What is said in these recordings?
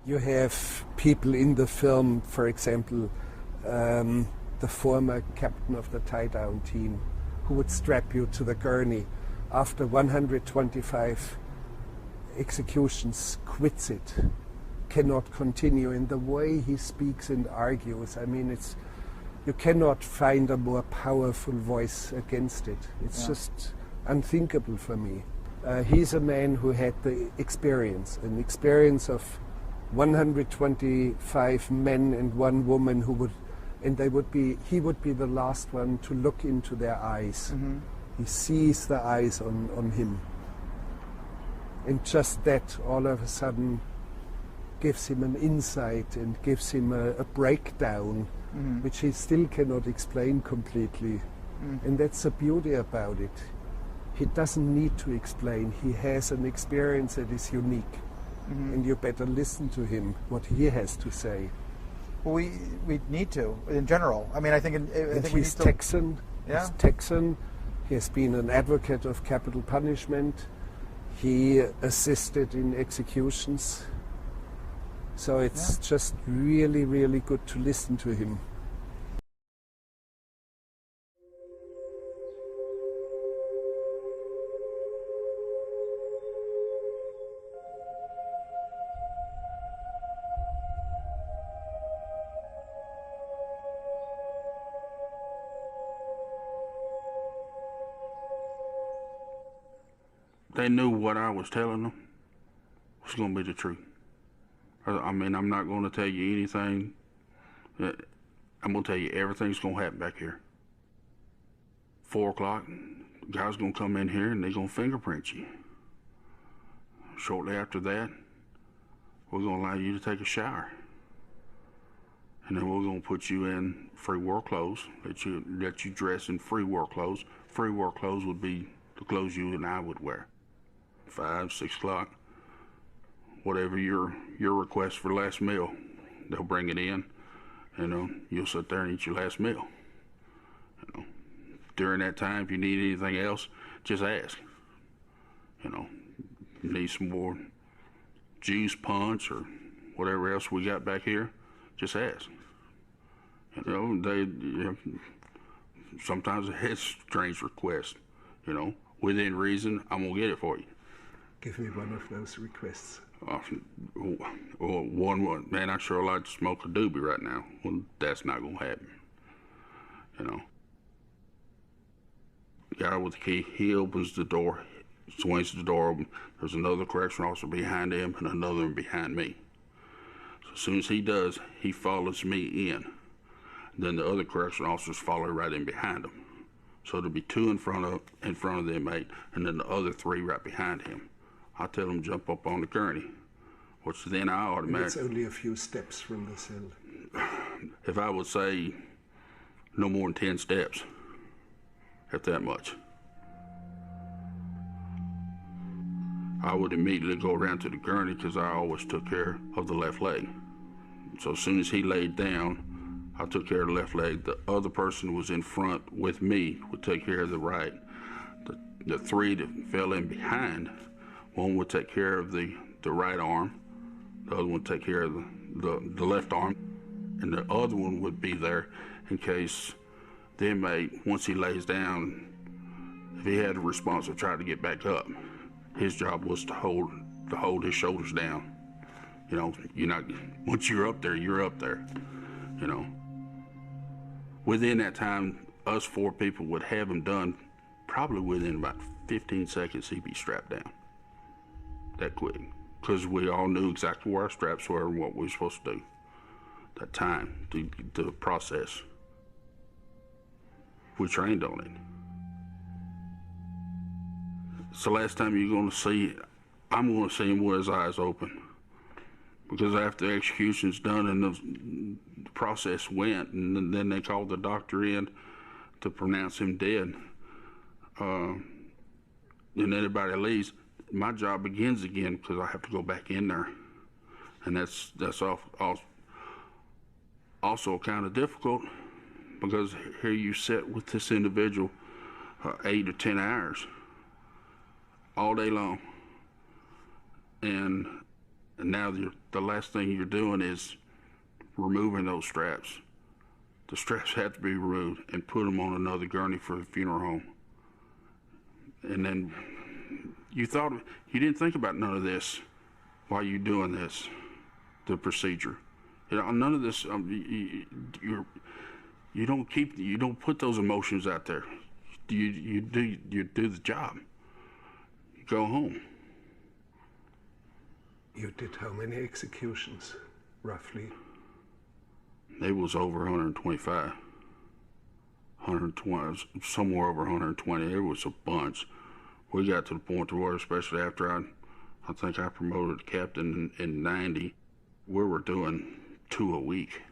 You have people in the film, for example, the former captain of the tie-down team, who would strap you to the gurney after 125 executions, quits it, cannot continue. In the way he speaks and argues, I mean, you cannot find a more powerful voice against it. It's just unthinkable for me. He's a man who had the experience, an experience of 125 men and one woman he would be the last one to look into their eyes. Mm-hmm. He sees the eyes on him. And just that all of a sudden gives him an insight and gives him a breakdown, which he still cannot explain completely. And that's the beauty about it. He doesn't need to explain. He has an experience that is unique. And you better listen to him, what he has to say. Well, we need to, in general. I mean, I think he's Texan. Yeah. He's Texan. He has been an advocate of capital punishment. He assisted in executions. So it's just really, really good to listen to him. They knew what I was telling them was going to be the truth. I mean, I'm not going to tell you anything. I'm going to tell you everything's going to happen back here. 4 o'clock, the guy's going to come in here and they're going to fingerprint you. Shortly after that, we're going to allow you to take a shower. And then we're going to put you in free work clothes, let you dress in free work clothes. Free work clothes would be the clothes you and I would wear. 5, 6 o'clock, whatever your request for last meal, they'll bring it in, and you'll sit there and eat your last meal. During that time, if you need anything else, just ask. You need some more juice, punch, or whatever else we got back here, just ask. Sometimes it has strange requests. Within reason, I'm gonna get it for you. Give me one of those requests. One, man, I sure like to smoke a doobie right now. Well, that's not gonna happen. Guy with the key, he opens the door, swings the door open. There's another correctional officer behind him and another one behind me. So as soon as he does, he follows me in. Then the other correctional officers follow right in behind him. So there'll be 2 in front of the inmate, and then the other 3 right behind him. I tell them jump up on the gurney, which then I automatically... It's only a few steps from the cell. If I would say no more than 10 steps, if that much, I would immediately go around to the gurney because I always took care of the left leg. So as soon as he laid down, I took care of the left leg. The other person who was in front with me would take care of the right. The 3 that fell in behind, one would take care of the right arm, the other one would take care of the left arm, and the other one would be there in case the inmate, once he lays down, if he had a response to try to get back up, his job was to hold his shoulders down. Once you're up there, you're up there. Within that time, us 4 people would have him done. Probably within about 15 seconds, he'd be strapped down. That quick, because we all knew exactly where our straps were and what we were supposed to do. That time, the process. We trained on it. It's the last time you're going to see, I'm going to see him with his eyes open. Because after the execution's done and the process went, and then they called the doctor in to pronounce him dead, and everybody leaves, my job begins again because I have to go back in there. And that's also kind of difficult because here you sit with this individual 8 or 10 hours all day long. And And now the last thing you're doing is removing those straps. The straps have to be removed and put them on another gurney for the funeral home. And then you didn't think about none of this while you're doing this, the procedure. None of this. You don't put those emotions out there. You do the job. You go home. You did how many executions, roughly? It was over 125. 120, somewhere over 120. It was a bunch. We got to the point where, especially after I think I promoted to captain in 90, we were doing 2 a week.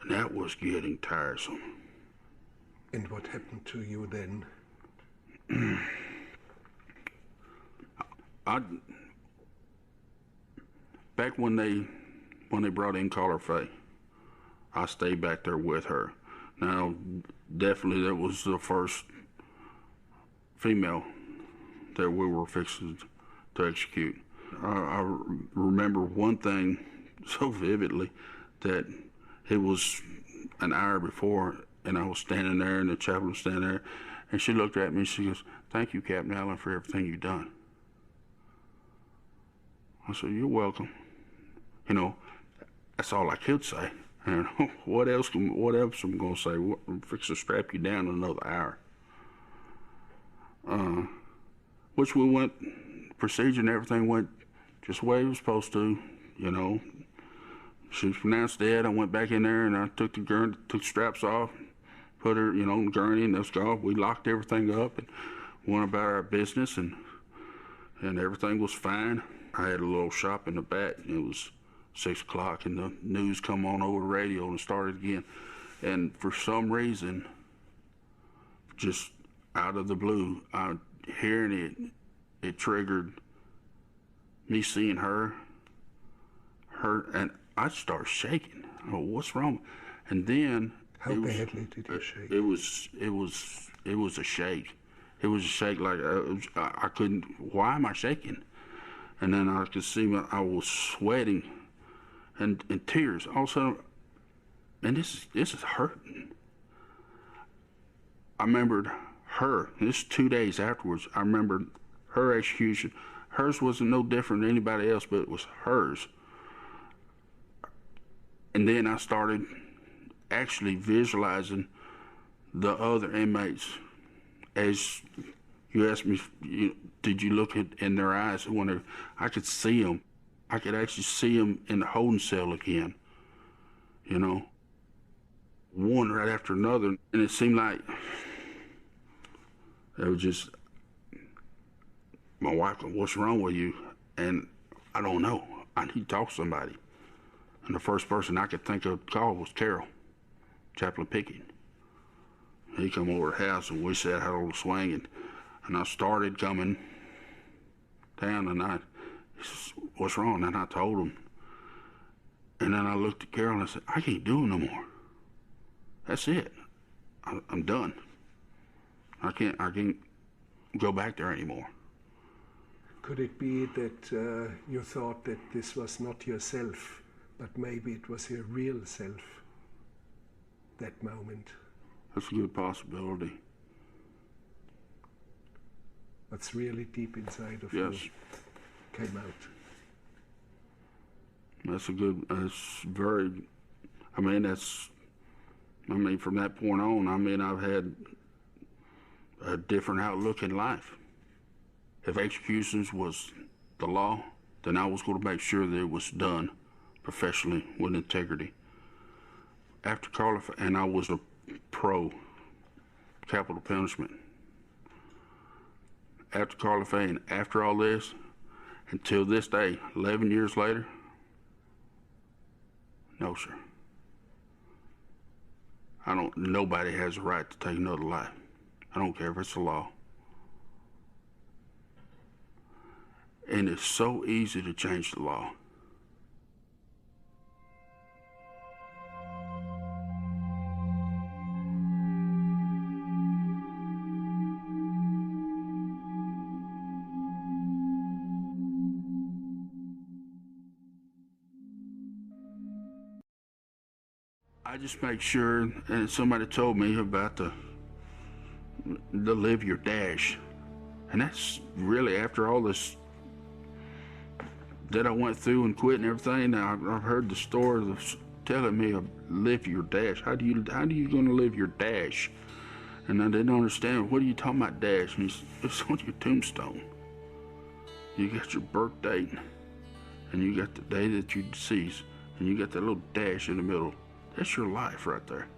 And that was getting tiresome. And what happened to you then? Back when they brought in Caller Faye, I stayed back there with her. Now, definitely that was the first female that we were fixing to execute. I remember one thing so vividly, that it was an hour before, and I was standing there, and the chaplain was standing there, and she looked at me and she goes, "Thank you, Captain Allen, for everything you've done." I said, "You're welcome." That's all I could say. What else am I going to say? I'm fixing to strap you down another hour. Which we went, procedure and everything went just the way it was supposed to, She was pronounced dead. I went back in there and I took the straps off, put her, on the gurney, and let's go. We locked everything up and went about our business, and everything was fine. I had a little shop in the back, and it was 6 o'clock, and the news come on over the radio and started again. And for some reason, just out of the blue, hearing it triggered me seeing her, and I started shaking. Oh, what's wrong? And then how badly did you shake? It was a shake. It was a shake like I couldn't. Why am I shaking? And then I could see I was sweating, and tears. All of a sudden, and this is hurting. I remembered her. This is 2 days afterwards. I remembered her execution. Hers wasn't no different than anybody else, but it was hers. And then I started actually visualizing the other inmates. As you asked me, did you look in their eyes? I could see them. I could actually see them in the holding cell again, one right after another. And it seemed like it was just, my wife goes, "What's wrong with you?" And I don't know. I need to talk to somebody. And the first person I could think of to call was Carol, Chaplain Picking. He come over to the house and we sat out on the swing, and I started coming down, and he says, "What's wrong?" And I told him. And then I looked at Carol and I said, "I can't do it no more. That's it. I'm done. I can't go back there anymore." Could it be that you thought that this was not yourself, but maybe it was your real self, that moment? That's a good possibility. What's really deep inside of Yes. you came out. That's very, from that point on, I've had a different outlook in life. If executions was the law, then I was going to make sure that it was done professionally with integrity. After Carla, and I was a pro capital punishment. After Carla Faye and after all this, until this day, 11 years later, no, sir. Nobody has a right to take another life. I don't care if it's the law. And it's so easy to change the law. I just make sure, and somebody told me about the live your dash. And that's really, after all this that I went through and quit and everything, I've heard the story of telling me live your dash. How do you gonna live your dash? And I didn't understand, what are you talking about dash? And he said, it's on your tombstone. You got your birth date, and you got the day that you deceased, and you got that little dash in the middle. That's your life right there.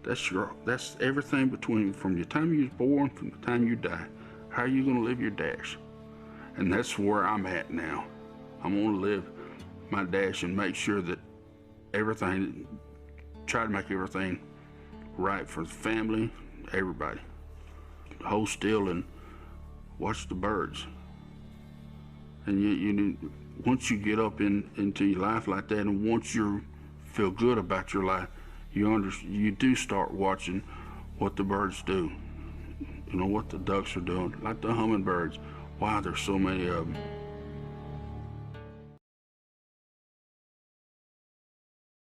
That's everything between, from the time you was born, from the time you die. How are you gonna live your dash? And that's where I'm at now. I'm gonna live my dash and make sure that everything, try to make everything right for the family, everybody. Hold still and watch the birds. And you once you get up into your life like that, and once you feel good about your life, you do start watching what the birds do. You know, what the ducks are doing, like the hummingbirds. Why there's so many of them.